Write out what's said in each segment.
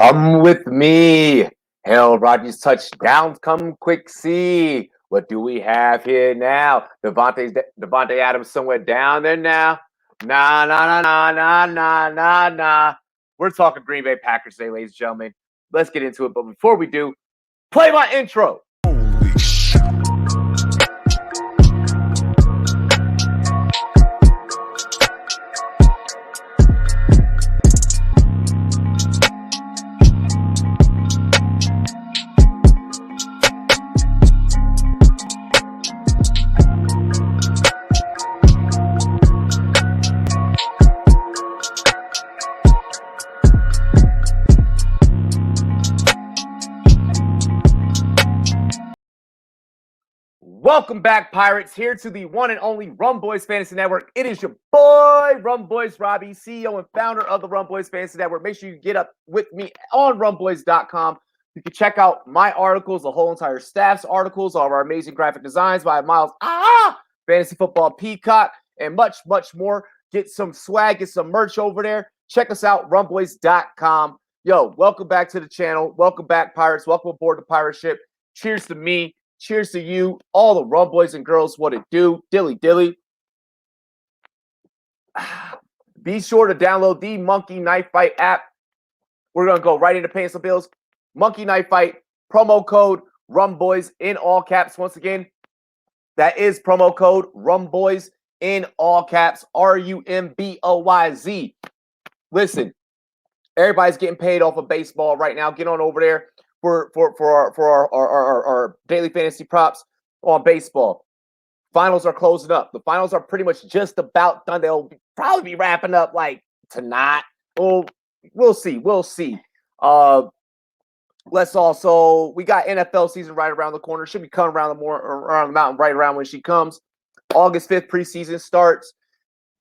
Come with me. Aaron Rodgers touchdowns. Come quick see. What do we have here now? Devontae Adams somewhere down there now. Nah. We're talking Green Bay Packers today, ladies and gentlemen. Let's get into it. But before we do, play my intro. Holy shit. Welcome back, Pirates, here to the one and only Rum Boys Fantasy Network. It is your boy, Rum Boys Robbie, CEO and founder of the Rum Boys Fantasy Network. Make sure you get up with me on rumboys.com. You can check out my articles, the whole entire staff's articles, all of our amazing graphic designs by Miles, Fantasy Football Peacock, and much, much more. Get some swag, get some merch over there. Check us out, rumboys.com. Yo, welcome back to the channel. Welcome back, Pirates. Welcome aboard the pirate ship. Cheers to me. Cheers to you, all the Rum Boys and girls. What it do? Dilly. Be sure to download the Monkey Knife Fight app. We're going to go right into paying some bills. Monkey Knife Fight, promo code RUMBOYS in all caps. Once again, that is promo code RUMBOYS in all caps. RUMBOYZ. Listen, everybody's getting paid off of baseball right now. Get on over there for our daily fantasy props on baseball. Finals are closing up. The finals are pretty much just about done. They'll probably be wrapping up like tonight. Oh, we'll see. Let's also, we got NFL season right around the corner. Should be coming around the mountain right around when she comes. August 5th preseason starts.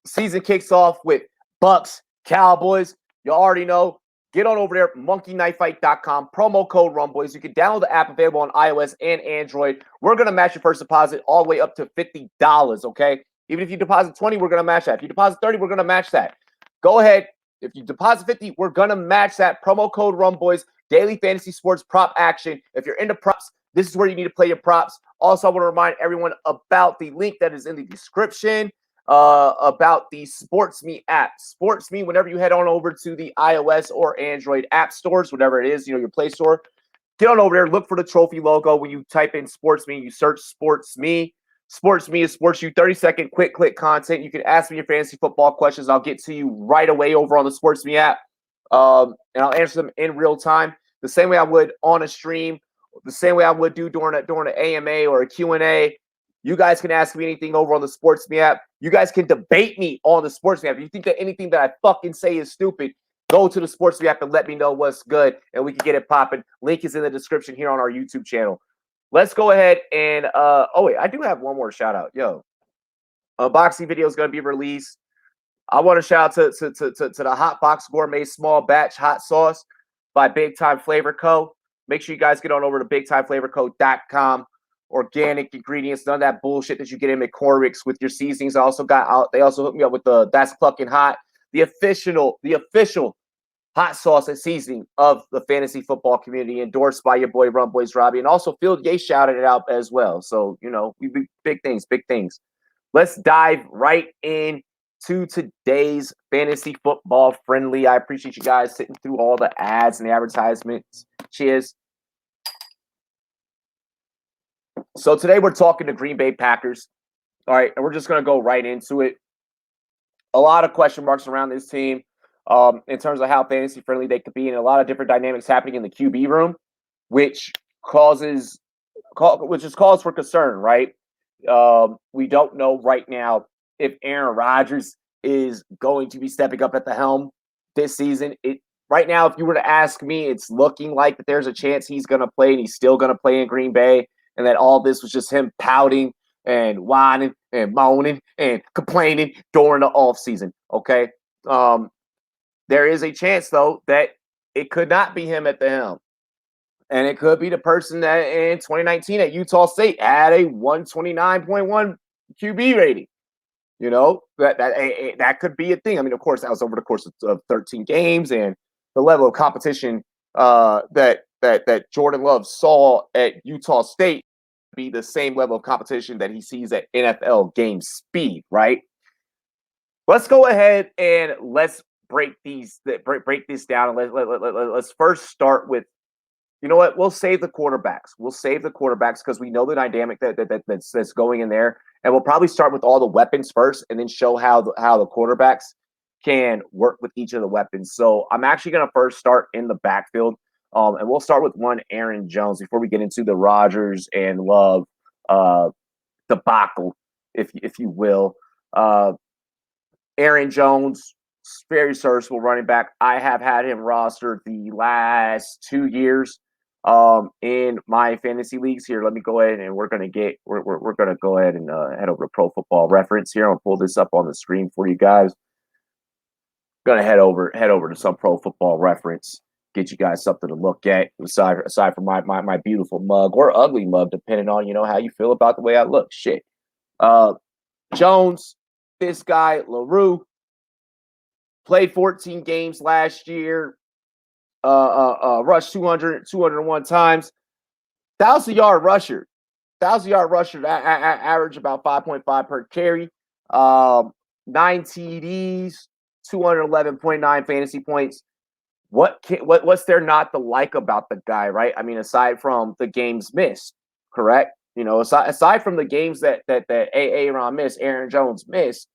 Season kicks off with Bucks, Cowboys. You already know. Get on over there, monkeyknifefight.com, promo code RUMBOYS. You can download the app available on iOS and Android. We're going to match your first deposit all the way up to $50, okay? Even if you deposit 20, we're going to match that. If you deposit 30, we're going to match that. Go ahead. If you deposit 50, we're going to match that. Promo code RUMBOYS, daily fantasy sports prop action. If you're into props, this is where you need to play your props. Also, I want to remind everyone about the link that is in the description. About the SportsMe app. SportsMe, whenever you head on over to the iOS or Android app stores, whatever it is, your Play Store, get on over there, look for the trophy logo. When you type in SportsMe, you search SportsMe. SportsMe is sports you 30-second quick click content. You can ask me your fantasy football questions. I'll get to you right away over on the SportsMe app. And I'll answer them in real time. The same way I would on a stream, the same way I would do during an AMA or a Q&A. You guys can ask me anything over on the SportsMe app. You guys can debate me on the SportsMe app. If you think that anything that I fucking say is stupid, go to the SportsMe app and let me know what's good, and we can get it popping. Link is in the description here on our YouTube channel. Let's go ahead and wait, I do have one more shout out. Yo, unboxing video is going to be released. I want to shout out to the Hot Box Gourmet Small Batch Hot Sauce by Big Time Flavor Co. Make sure you guys get on over to bigtimeflavorco.com. Organic ingredients, none of that bullshit that you get in McCormick's with your seasonings. They also hooked me up with the That's Plucking Hot, the official hot sauce and seasoning of the fantasy football community, endorsed by your boy Rum Boys Robbie, and also Phil Gay shouted it out as well. So we big things. Let's dive right into today's fantasy football friendly. I appreciate you guys sitting through all the ads and the advertisements. Cheers. So today we're talking to Green Bay Packers. All right, and we're just going to go right into it. A lot of question marks around this team in terms of how fantasy friendly they could be, and a lot of different dynamics happening in the QB room, which is cause for concern, right? We don't know right now if Aaron Rodgers is going to be stepping up at the helm this season. Right now, if you were to ask me, it's looking like that there's a chance he's going to play, and he's still going to play in Green Bay. And that all this was just him pouting and whining and moaning and complaining during the offseason, okay? There is a chance, though, that it could not be him at the helm. And it could be the person that in 2019 at Utah State had a 129.1 QB rating. That could be a thing. I mean, of course, that was over the course of 13 games, and the level of competition that Jordan Love saw at Utah State be the same level of competition that he sees at NFL game speed, right? Let's go ahead and let's break this down, and let's first start with, you know what? We'll save the quarterbacks. We'll save the quarterbacks because we know the dynamic that's going in there, and we'll probably start with all the weapons first, and then show how the quarterbacks can work with each of the weapons. So I'm actually going to first start in the backfield, and we'll start with one Aaron Jones before we get into the Rodgers and Love debacle, if you will. Aaron Jones, very serviceable running back. I have had him rostered the last 2 years in my fantasy leagues. Here, let me go ahead and we're gonna go ahead and head over to Pro Football Reference here. I'll pull this up on the screen for you guys. Gonna head over to some Pro Football Reference, get you guys something to look at aside from my beautiful mug or ugly mug, depending on how you feel about the way I look. Shit. Jones, this guy LaRue, played 14 games last year. Rushed 201 times. 1,000-yard rusher. 1,000-yard rusher. Average about 5.5 per carry. 9 TDs. 211.9 fantasy points. What's there not to like about the guy, right? I mean, aside from the games missed, correct? Aside from the games that Aaron missed, Aaron Jones missed.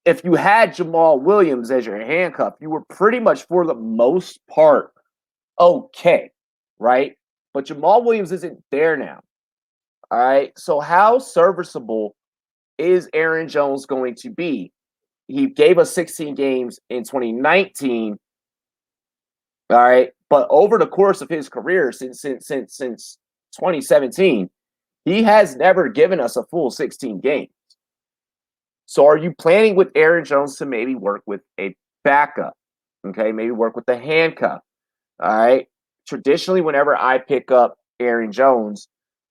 If you had Jamal Williams as your handcuff, you were pretty much, for the most part, okay, right? But Jamal Williams isn't there now. All right. So how serviceable is Aaron Jones going to be? He gave us 16 games in 2019. All right. But over the course of his career since 2017, he has never given us a full 16 games. So are you planning with Aaron Jones to maybe work with a backup? Okay, maybe work with the handcuff. All right. Traditionally, whenever I pick up Aaron Jones,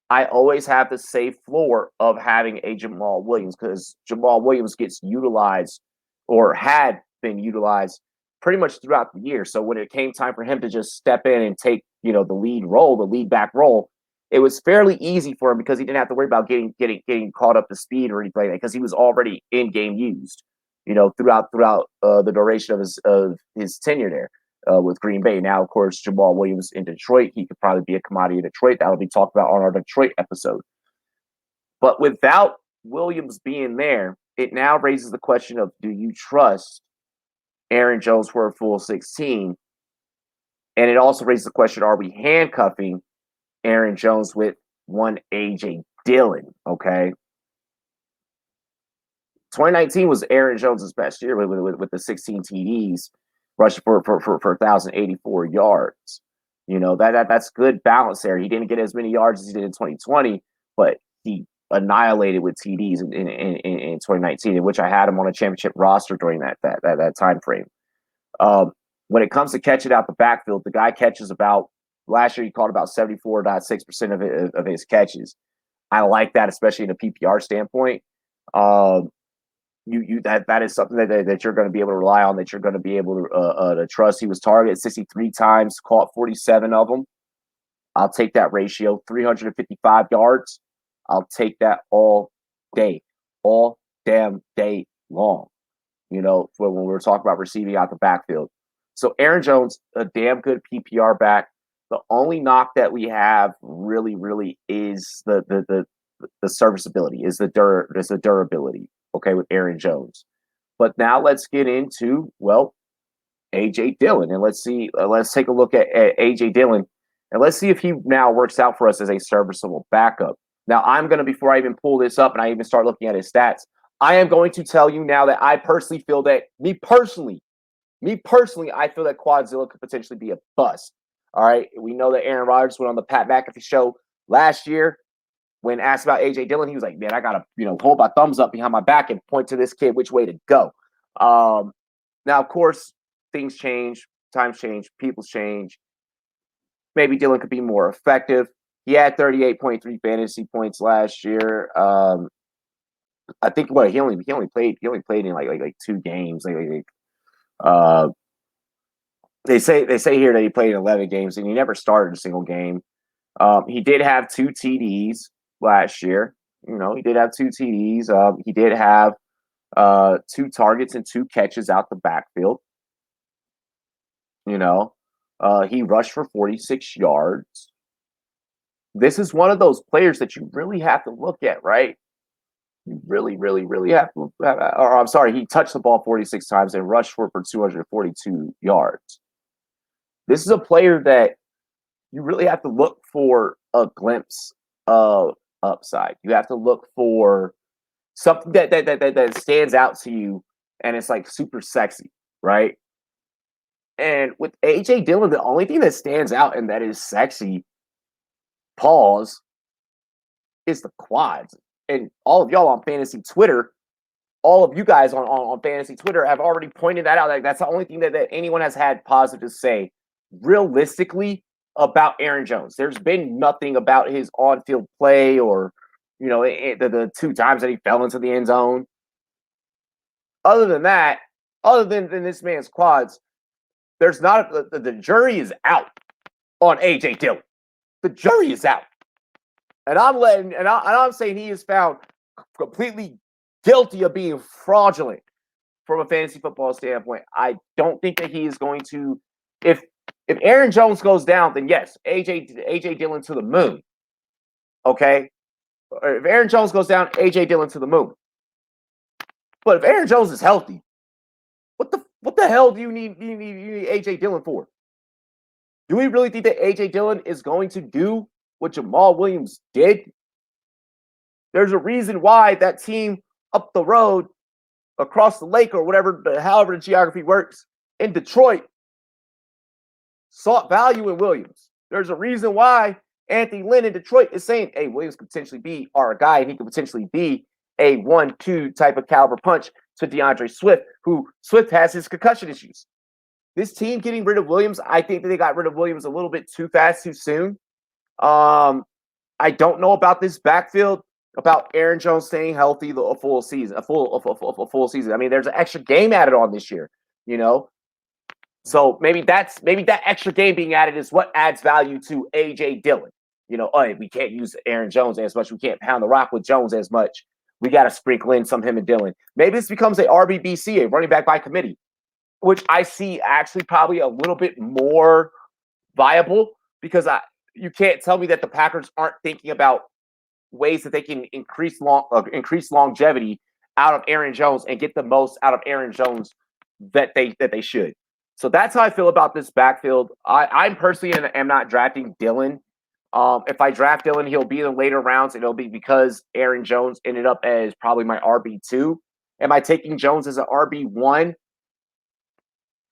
I always have the safe floor of having a Jamal Williams, because Jamal Williams gets utilized, or had been utilized, pretty much throughout the year. So when it came time for him to just step in and take, the lead back role, it was fairly easy for him because he didn't have to worry about getting caught up to speed or anything like that, because he was already in game used, throughout the duration of his tenure there with Green Bay. Now, of course, Jamal Williams in Detroit, he could probably be a commodity in Detroit. That'll be talked about on our Detroit episode. But without Williams being there, it now raises the question of, do you trust Aaron Jones for a full 16? And it also raises the question, are we handcuffing Aaron Jones with one A.J. Dillon? Okay. 2019 was Aaron Jones' best year with the 16 TDs, rushing for 1,084 yards. That's good balance there. He didn't get as many yards as he did in 2020, but he annihilated with TDs in 2019, in which I had him on a championship roster during that time frame. When it comes to catching out the backfield, the guy catches last year he caught about 74.6% of his catches. I like that, especially in a PPR standpoint. That is something that you're going to be able to rely on, that you're going to be able to trust. He was targeted 63 times, caught 47 of them. I'll take that ratio. 355 yards. I'll take that all day, all damn day long. When we're talking about receiving out the backfield. So Aaron Jones, a damn good PPR back. The only knock that we have really is the serviceability, is the durability. Okay, with Aaron Jones. But now let's get into, A.J. Dillon, and let's take a look at A.J. Dillon, and let's see if he now works out for us as a serviceable backup. Now, before I even pull this up and I even start looking at his stats, I am going to tell you now that I personally feel that, I feel that Quadzilla could potentially be a bust. All right, we know that Aaron Rodgers went on the Pat McAfee show last year. When asked about A.J. Dillon, he was like, man, I got to, hold my thumbs up behind my back and point to this kid which way to go. Now, of course, things change, times change, people change. Maybe Dillon could be more effective. He had 38.3 fantasy points last year. I think he only played in like 2 games. They say here that he played in 11 games and he never started a single game. He did have 2 TDs last year. He did have 2 TDs. He did have 2 targets and 2 catches out the backfield. He rushed for 46 yards. This is one of those players that you really have to look at, right? You really, really, really have to. Or I'm sorry, he touched the ball 46 times and rushed for 242 yards. This is a player that you really have to look for a glimpse of upside. You have to look for something that stands out to you, and it's like super sexy, right? And with AJ Dillon, the only thing that stands out and that is sexy, pause, is the quads. And all of y'all on fantasy Twitter, all of you guys on fantasy Twitter have already pointed that out. Like that's the only thing that anyone has had positive to say realistically about Aaron Jones. There's been nothing about his on-field play or, the 2 times that he fell into the end zone. Other than that, other than this man's quads, there's not the jury is out on AJ Dillon. The jury is out, and I'm saying he is found completely guilty of being fraudulent from a fantasy football standpoint. I don't think that he is going to. If Aaron Jones goes down, then yes, AJ Dillon to the moon. Okay, or if Aaron Jones goes down, AJ Dillon to the moon. But if Aaron Jones is healthy, what the hell do you need AJ Dillon for? Do we really think that AJ Dillon is going to do what Jamal Williams did? There's a reason why that team up the road, across the lake, or whatever, however the geography works, in Detroit, sought value in Williams. There's a reason why Anthony Lynn in Detroit is saying, hey, Williams could potentially be our guy, and he could potentially be a 1-2 type of caliber punch to DeAndre Swift, who Swift has his concussion issues. This team getting rid of Williams, I think that they got rid of Williams a little bit too fast, too soon. I don't know about this backfield, about Aaron Jones staying healthy a full season. I mean, there's an extra game added on this year, So maybe that extra game being added is what adds value to AJ Dillon. We can't use Aaron Jones as much. We can't pound the rock with Jones as much. We got to sprinkle in some him and Dillon. Maybe this becomes a RBBC, a running back by committee, which I see actually probably a little bit more viable because you can't tell me that the Packers aren't thinking about ways that they can increase longevity out of Aaron Jones and get the most out of Aaron Jones that they should. So that's how I feel about this backfield. I personally am not drafting Dillon. If I draft Dillon, he'll be in the later rounds, and it'll be because Aaron Jones ended up as probably my RB2. Am I taking Jones as an RB1?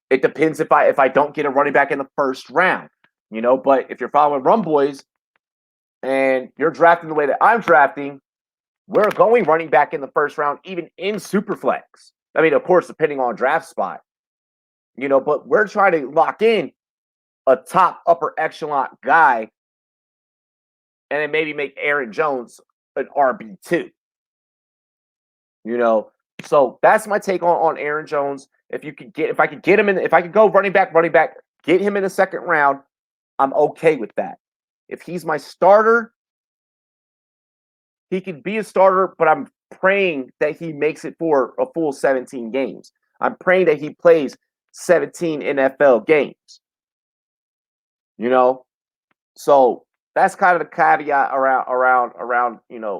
It depends if I don't get a running back in the first round, But if you're following Run Boys and you're drafting the way that I'm drafting, we're going running back in the first round, even in Superflex. I mean, of course, depending on draft spot, But we're trying to lock in a top upper echelon guy, and then maybe make Aaron Jones an RB2. So that's my take on Aaron Jones. If I could get him if I could go running back, get him in the second round, I'm okay with that. If he's my starter, he could be a starter, but I'm praying that he makes it for a full 17 games. I'm praying that he plays 17 NFL games. So that's kind of the caveat around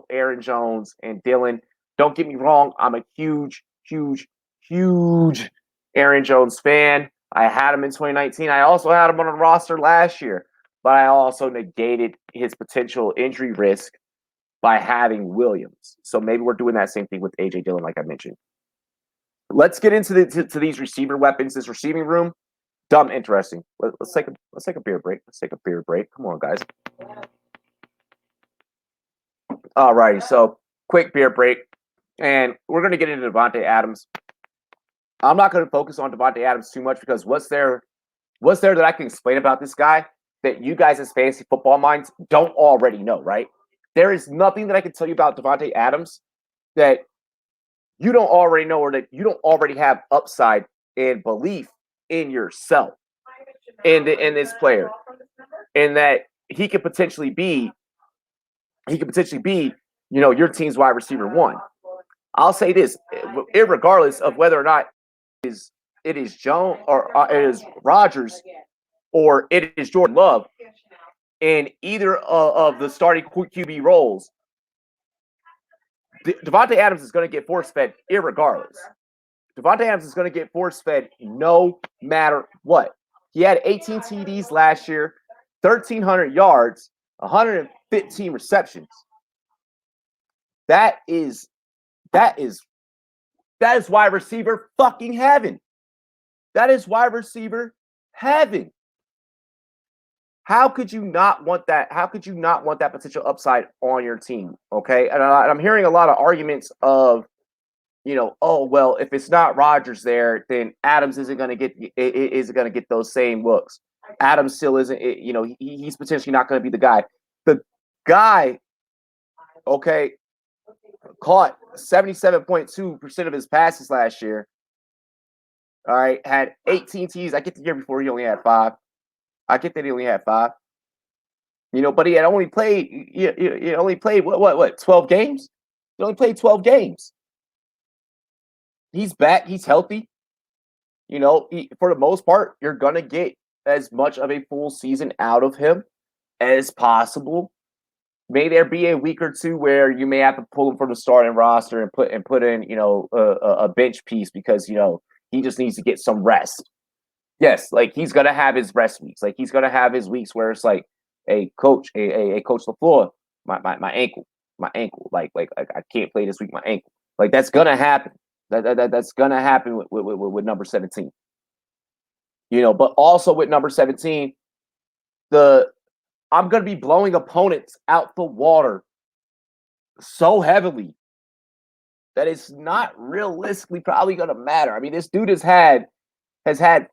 Aaron Jones and Dillon. Don't get me wrong, I'm a huge Aaron Jones fan. I had him in 2019. I also had him on a roster last year, but I also negated his potential injury risk by having Williams. So maybe we're doing that same thing with AJ Dillon, like I mentioned. Let's get into to these receiver weapons, this receiving room. Dumb interesting. Let's take a beer break. Come on, guys. All righty. So quick beer break, and we're going to get into Davante Adams. I'm not going to focus on Davante Adams too much because what's there that I can explain about this guy that you guys as fantasy football minds don't already know, right? There is nothing that I can tell you about Davante Adams that you don't already know or that you don't already have upside and belief in yourself. in this player, and that he could potentially be, your team's wide receiver one. I'll say this, irregardless of whether or not it is Jones or it is Rodgers or it is Jordan Love in either of the starting QB roles, Davante Adams is going to get force fed irregardless. Davante Adams is going to get force fed no matter what. He had 18 TDs last year, 1,300 yards, 115 receptions. That is wide receiver fucking heaven. That is wide receiver heaven. How could you not want that? How could you not want that potential upside on your team? Okay, and I'm hearing a lot of arguments of, oh well, if it's not Rodgers there, then Adams isn't going to get those same looks. Adams still isn't. He's potentially not going to be the guy. The guy, okay, caught 77.2% of his passes last year. All right, had 18 TDs. I get the year before he only had 5. I get that he only had 5. But he had only played. He only played what 12 games. He only played 12 games. He's back. He's healthy. For the most part, you're gonna get as much of a full season out of him as possible. May there be a week or two where you may have to pull him from the starting roster and put in a bench piece because he just needs to get some rest. Yes, like he's gonna have his rest weeks. Like he's gonna have his weeks where it's like, hey, coach, Coach LaFleur, my ankle. Like I can't play this week, my ankle. Like that's gonna happen. That's gonna happen with number 17. But also with number 17, I'm gonna be blowing opponents out the water so heavily that it's not realistically probably gonna matter. I mean, this dude has had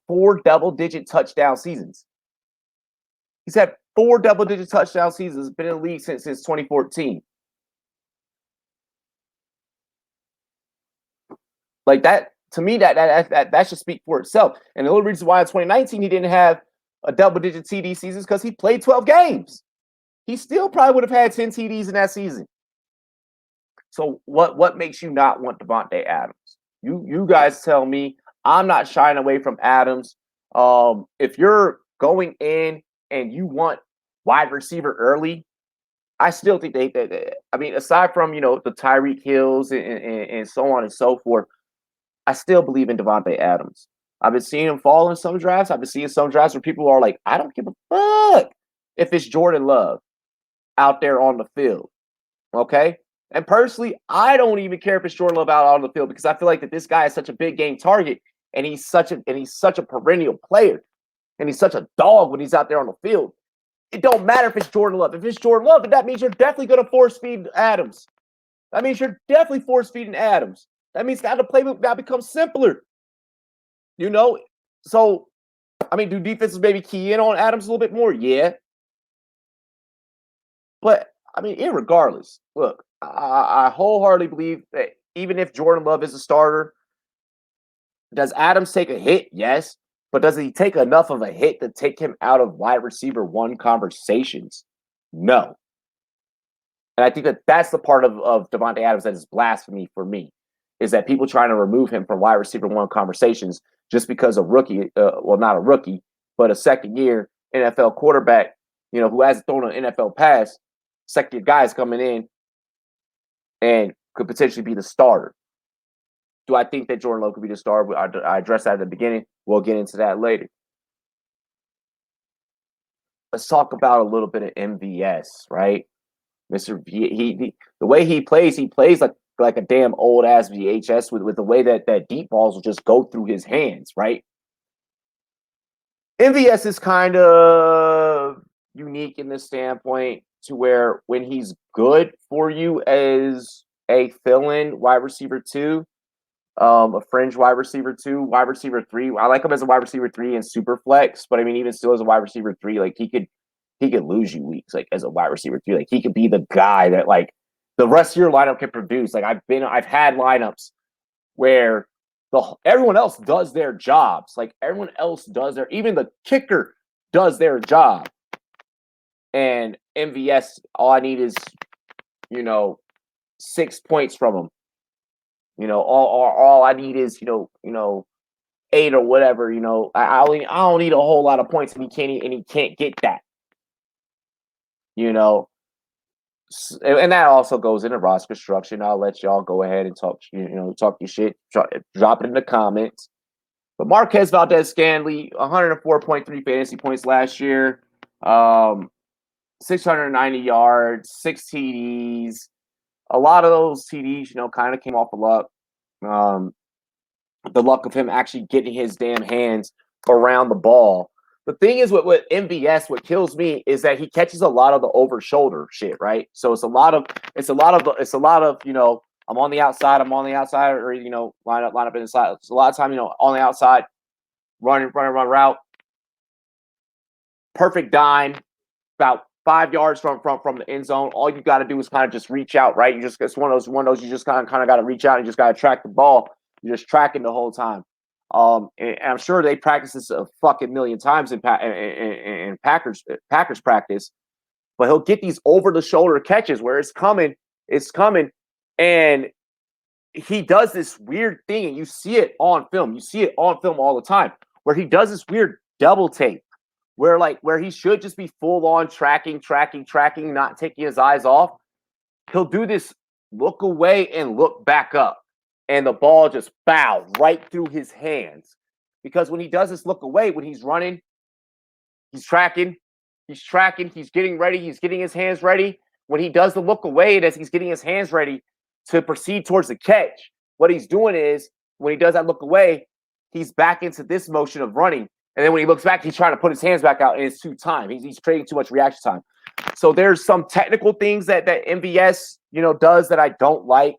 4 double-digit touchdown seasons. He's had 4 double-digit touchdown seasons. Been in the league since 2014. Like that, to me, that should speak for itself. And the only reason why in 2019 he didn't have a double-digit TD season is because he played 12 games. He still probably would have had 10 TDs in that season. So what makes you not want Davante Adams? You guys tell me. I'm not shying away from Adams. If you're going in and you want wide receiver early, I still think aside from the Tyreek Hills and so on and so forth, I still believe in Davante Adams. I've been seeing him fall in some drafts. I've been seeing some drafts where people are like, I don't give a fuck if it's Jordan Love out there on the field. Okay? And personally, I don't even care if it's Jordan Love out on the field because I feel like that this guy is such a big game target and he's such a perennial player and he's such a dog when he's out there on the field. It don't matter if it's Jordan Love. If it's Jordan Love, then that means you're definitely going to force feed Adams. That means you're definitely force feeding Adams. That means now the playbook now becomes simpler. So, I mean, do defenses maybe key in on Adams a little bit more? Yeah. But, I mean, irregardless, look, I wholeheartedly believe that even if Jordan Love is a starter, does Adams take a hit? Yes. But does he take enough of a hit to take him out of wide receiver one conversations? No. And I think that that's the part of Davante Adams that is blasphemy for me, is that people trying to remove him from wide receiver one conversations just because a rookie, not a rookie, but a second-year NFL quarterback, who hasn't thrown an NFL pass, second-year guy is coming in and could potentially be the starter. Do I think that Jordan Love could be the starter? I addressed that at the beginning. We'll get into that later. Let's talk about a little bit of MVS, right? Mr. The way he plays like a damn old ass VHS with the way that deep balls will just go through his hands, right? MVS is kind of unique in this standpoint to where when he's good for you as a fill-in wide receiver 2, a fringe wide receiver 2, wide receiver 3. I like him as a wide receiver 3 in super flex, but I mean, even still as a wide receiver 3, like he could lose you weeks, like as a wide receiver 3. Like he could be the guy that like the rest of your lineup can produce. Like I've had lineups where everyone else does their jobs. Like everyone else does even the kicker does their job. And MVS, all I need is, 6 points from him. All I need is, 8 or whatever. I don't need a whole lot of points, and he can't get that. And that also goes into roster construction. I'll let y'all go ahead and talk your shit. Drop it in the comments. But Marquez Valdez-Scantling, 104.3 fantasy points last year, 690 yards, 6 TDs. A lot of those TDs, kind of came off of luck. The luck of him actually getting his damn hands around the ball. The thing is with MVS, what kills me is that he catches a lot of the over shoulder shit, right? So it's a lot of I'm on the outside, or line up inside. It's a lot of time, on the outside, run route. Perfect dime, about 5 yards from the end zone. All you got to do is kind of just reach out, right? It's one of those you just kind of got to reach out and just got to track the ball. You're just tracking the whole time. And I'm sure they practice this a fucking million times in Packers practice, but he'll get these over the shoulder catches where it's coming, and he does this weird thing, and you see it on film. You see it on film all the time, where he does this weird double take, where he should just be full on tracking, not taking his eyes off. He'll do this look away and look back up. And the ball just right through his hands. Because when he does this look away, when he's running, he's tracking, he's getting ready, he's getting his hands ready. When he does the look away, as he's getting his hands ready to proceed towards the catch, what he's doing is, when he does that look away, he's back into this motion of running. And then when he looks back, he's trying to put his hands back out, and it's too time. He's creating too much reaction time. So there's some technical things that MVS, does that I don't like.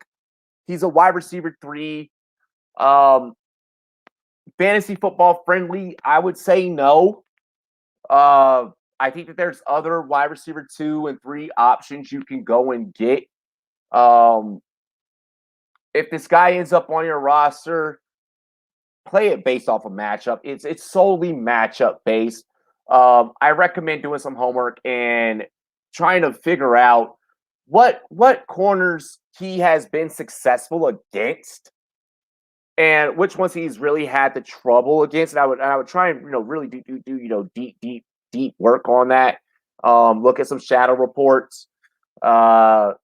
He's a wide receiver 3. Fantasy football friendly, I would say no. I think that there's other wide receiver 2 and 3 options you can go and get. If this guy ends up on your roster, play it based off of matchup. It's solely matchup based. I recommend doing some homework and trying to figure out what corners he has been successful against, and which ones he's really had the trouble against. And I would try and really do deep work on that. Look at some shadow reports. But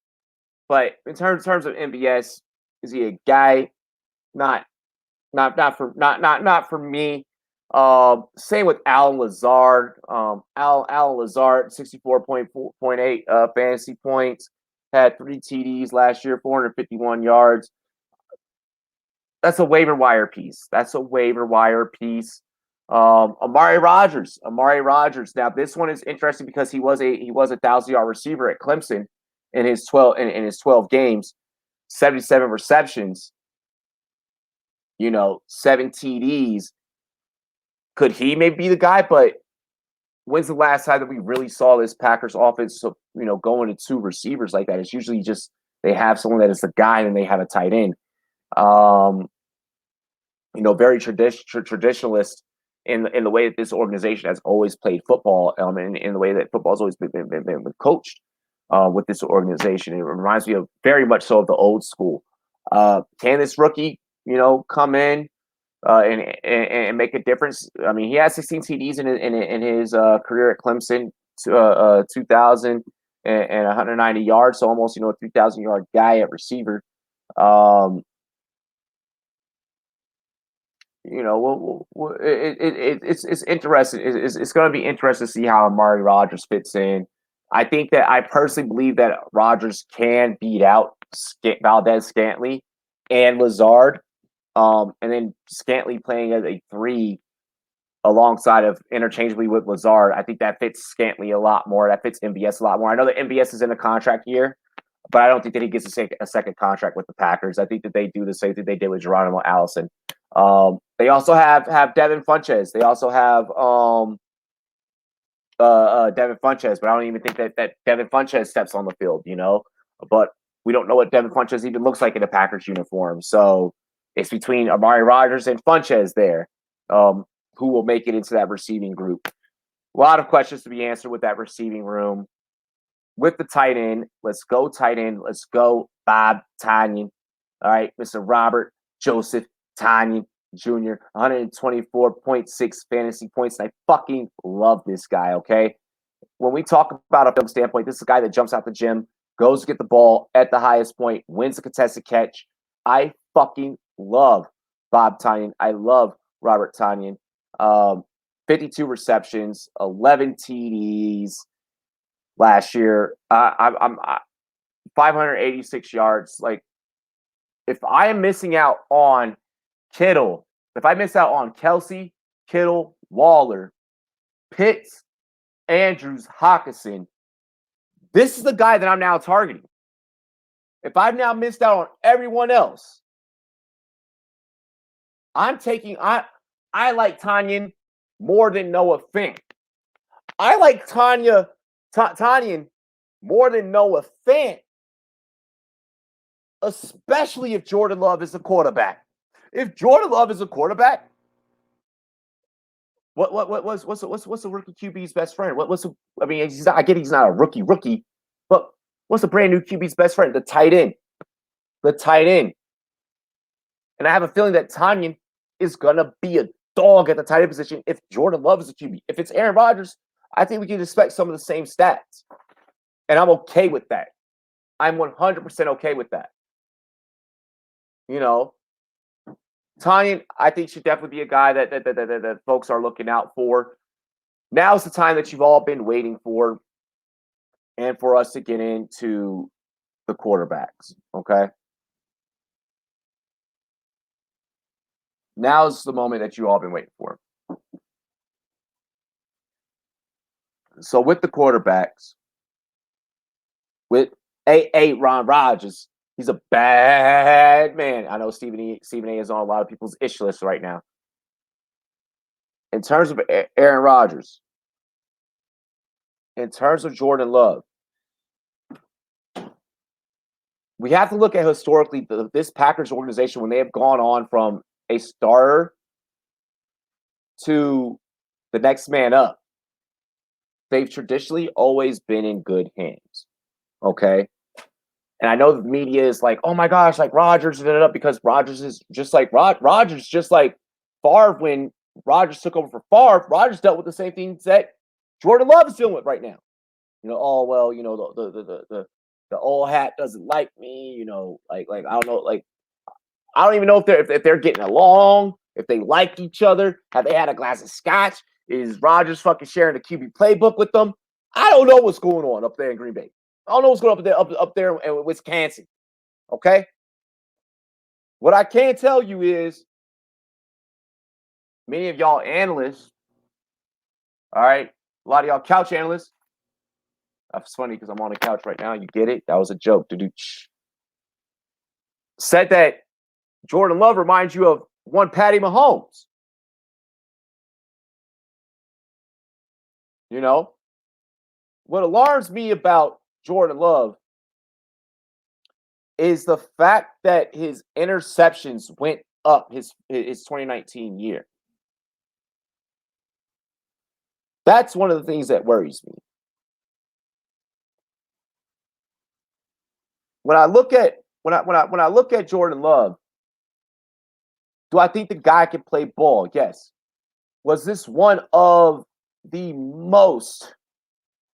in terms of MVS, is he a guy? Not for me. Same with Alan Lazard. Alan Lazard, 64.8 fantasy points, had 3 TDs last year, 451 yards. That's a waiver wire piece. Amari Rodgers. Now this one is interesting because he was a 1,000-yard receiver at Clemson in his 12 games, 77 receptions. 7 TDs. Could he maybe be the guy? But when's the last time that we really saw this Packers offense, going to 2 receivers like that? It's usually just they have someone that is the guy and they have a tight end. Very traditionalist in the way that this organization has always played football, and in the way that football has always been coached with this organization. It reminds me of very much so of the old school. Can this rookie, come in and make a difference? I mean, he has 16 TDs in his career at Clemson, 2,000 and 190 yards, so almost a 3,000-yard guy at receiver. It's interesting. It's going to be interesting to see how Amari Rodgers fits in. I think that I personally believe that Rodgers can beat out Valdez-Scantling and Lazard. And then Scantling playing as a 3 alongside of interchangeably with Lazard. I think that fits Scantling a lot more. That fits MVS a lot more. I know that MVS is in a contract year, but I don't think that he gets a second contract with the Packers. I think that they do the same thing they did with Geronimo Allison. They also have Devin Funchess. They also have Devin Funchess, but I don't even think that Devin Funchess steps on the field, But we don't know what Devin Funchess even looks like in a Packers uniform. So it's between Amari Rodgers and Funchess there, who will make it into that receiving group. A lot of questions to be answered with that receiving room. With the tight end, let's go tight end. Let's go Bob Tonyan. All right, Mr. Robert Joseph Tonyan Jr., 124.6 fantasy points. And I fucking love this guy, okay? When we talk about a film standpoint, this is a guy that jumps out the gym, goes to get the ball at the highest point, wins the contested catch. I fucking love Bob Tonyan. I love Robert Tonyan. 52 receptions, 11 TDs last year. I'm 586 yards. Like, if I am missing out on Kittle, if I miss out on Kelsey, Kittle, Waller, Pitts, Andrews, Hawkinson, this is the guy that I'm now targeting. If I've now missed out on everyone else, I'm taking I like Tonyan more than Noah Fant. I like Tonyan more than Noah Fant, especially if Jordan Love is a quarterback. If Jordan Love is a quarterback, what's a rookie QB's best friend? I mean, I get he's not a rookie, but what's a brand new QB's best friend? The tight end. The tight end. And I have a feeling that Tonyan is gonna be a dog at the tight end position if Jordan Love is a QB. If it's Aaron Rodgers, I think we can expect some of the same stats. And I'm okay with that. I'm 100% okay with that. You know, Tonyan, I think, should definitely be a guy that folks are looking out for. Now's the time that you've all been waiting for, and for us to get into the quarterbacks, okay? Now's the moment that you all been waiting for. So with the quarterbacks, with Aaron Rodgers, he's a bad man. I know Stephen A is on a lot of people's ish list right now. In terms of Aaron Rodgers, in terms of Jordan Love, we have to look at historically this Packers organization when they have gone on from a starter to the next man up. They've traditionally always been in good hands. Okay. And I know the media is like, oh my gosh, like Rodgers ended up because Rodgers is just like Rodgers, just like Favre when Rodgers took over for Favre. Rodgers dealt with the same things that Jordan Love is dealing with right now. You know, oh well, you know, the old hat doesn't like me. You know, like I don't know, like I don't even know if they're getting along, if they like each other. Have they had a glass of scotch? Is Rodgers fucking sharing the QB playbook with them? I don't know what's going on up there in Green Bay. I don't know what's going on up there in Wisconsin. Okay? What I can tell you is many of y'all analysts, all right, a lot of y'all couch analysts. That's funny because I'm on the couch right now. You get it? That was a joke. Said that Jordan Love reminds you of one Patty Mahomes. You know? What alarms me about Jordan Love is the fact that his interceptions went up his 2019 year. That's one of the things that worries me. When I look at Jordan Love, do I think the guy can play ball? Yes. Was this one of the most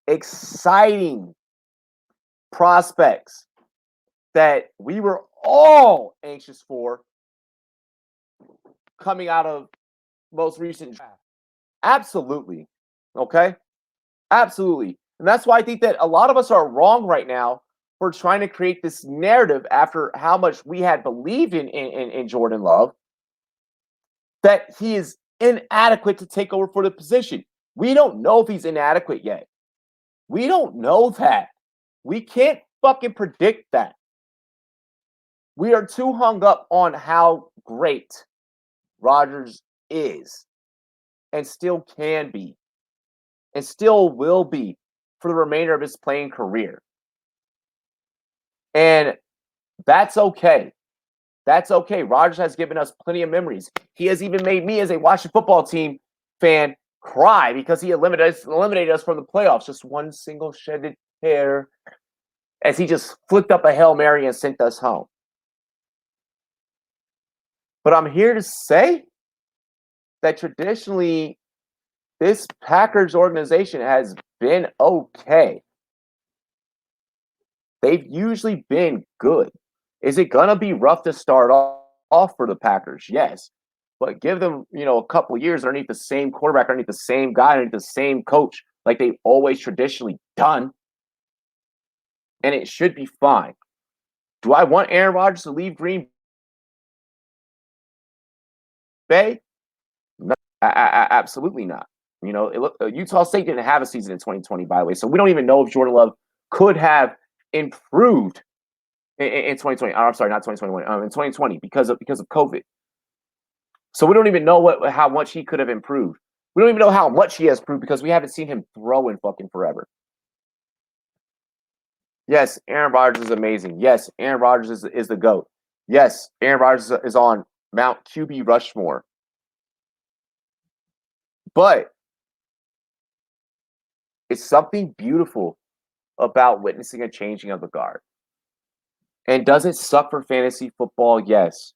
exciting prospects that we were all anxious for coming out of most recent draft? Absolutely. Okay? Absolutely. And that's why I think that a lot of us are wrong right now for trying to create this narrative after how much we had believed in Jordan Love, that he is inadequate to take over for the position. We don't know if he's inadequate yet. We don't know that. We can't fucking predict that. We are too hung up on how great Rodgers is and still can be and still will be for the remainder of his playing career. And that's okay. That's okay. Rodgers has given us plenty of memories. He has even made me, as a Washington football team fan, cry because he eliminated us from the playoffs. Just one single shedded hair as he just flicked up a Hail Mary and sent us home. But I'm here to say that traditionally, this Packers organization has been okay. They've usually been good. Is it going to be rough to start off for the Packers? Yes. But give them, a couple of years underneath the same quarterback, underneath the same guy, underneath the same coach, like they've always traditionally done, and it should be fine. Do I want Aaron Rodgers to leave Green Bay? No, absolutely not. Utah State didn't have a season in 2020, by the way, so we don't even know if Jordan Love could have improved in 2020. I'm sorry, not 2021. In 2020 because of COVID. So we don't even know how much he could have improved. We don't even know how much he has improved because we haven't seen him throw in fucking forever. Yes, Aaron Rodgers is amazing. Yes, Aaron Rodgers is the GOAT. Yes, Aaron Rodgers is on Mount QB Rushmore. But it's something beautiful about witnessing a changing of the guard. And does it suck for fantasy football? Yes.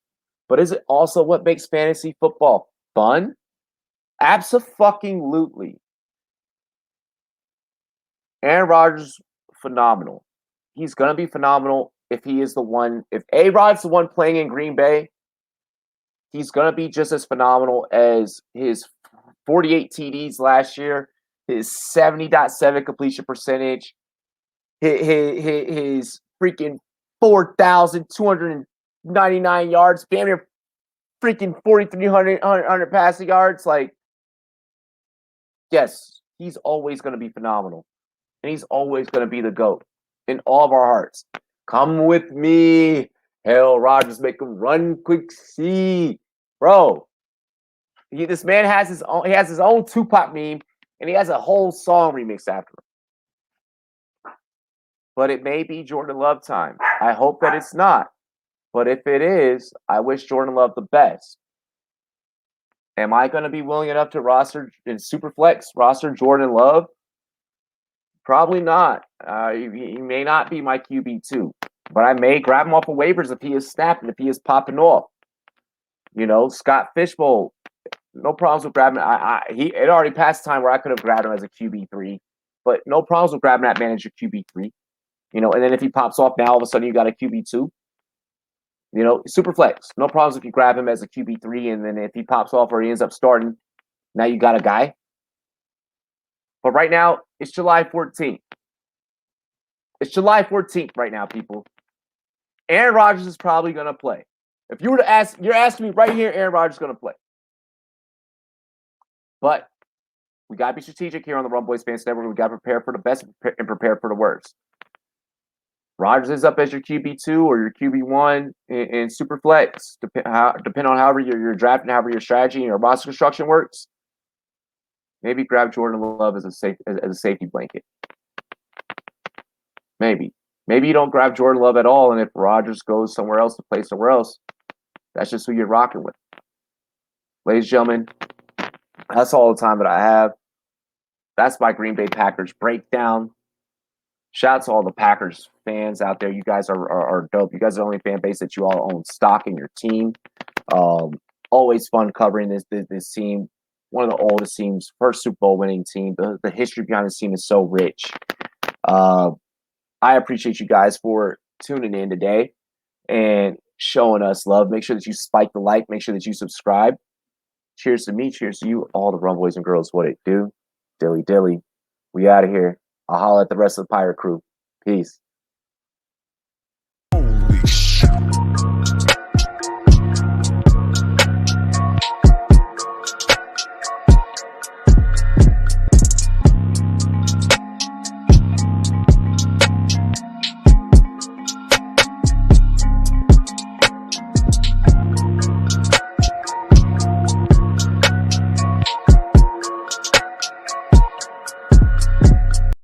But is it also what makes fantasy football fun? Abso-fucking-lutely. Aaron Rodgers, phenomenal. He's going to be phenomenal if he is the one. If A-Rod's the one playing in Green Bay, he's going to be just as phenomenal as his 48 TDs last year, his 70.7 completion percentage, his freaking 4,299 yards, damn near freaking 4,300 passing yards. Like, yes, he's always going to be phenomenal. And he's always going to be the GOAT in all of our hearts. Come with me. Hell, Rodgers, make him run quick. See, bro. This man has his own. He has his own Tupac meme, and he has a whole song remixed after him. But it may be Jordan Love time. I hope that it's not. But if it is, I wish Jordan Love the best. Am I going to be willing enough to roster in Superflex, roster Jordan Love? Probably not. He may not be my QB2. But I may grab him off of waivers if he is snapping, if he is popping off. Scott Fishbowl, no problems with grabbing. It already passed time where I could have grabbed him as a QB3, but no problems with grabbing that man as your QB3. And then if he pops off, now all of a sudden you got a QB2. Super flex, no problems if you grab him as a QB3, and then if he pops off or he ends up starting, now you got a guy. But right now it's July 14th. It's July 14th right now, people. Aaron Rodgers is probably going to play. If you were to ask, you're asking me right here, Aaron Rodgers is going to play. But we got to be strategic here on the Run Boys Fans Network. We got to prepare for the best and prepare for the worst. Rodgers is up as your QB2 or your QB1 in Superflex, depending on however you're drafting, however your strategy and your roster construction works. Maybe grab Jordan Love as a safety blanket. Maybe you don't grab Jordan Love at all, and if Rodgers goes somewhere else to play somewhere else, that's just who you're rocking with. Ladies and gentlemen, that's all the time that I have. That's my Green Bay Packers breakdown. Shout out to all the Packers fans out there. You guys are dope. You guys are the only fan base that you all own stock in your team. Always fun covering this team. One of the oldest teams, first Super Bowl winning team. The history behind this team is so rich. I appreciate you guys for tuning in today and showing us love. Make sure that you spike the like. Make sure that you subscribe. Cheers to me. Cheers to you, all the Run Boys and Girls. What it do? Dilly dilly. We out of here. I'll holler at the rest of the Pirate crew. Peace.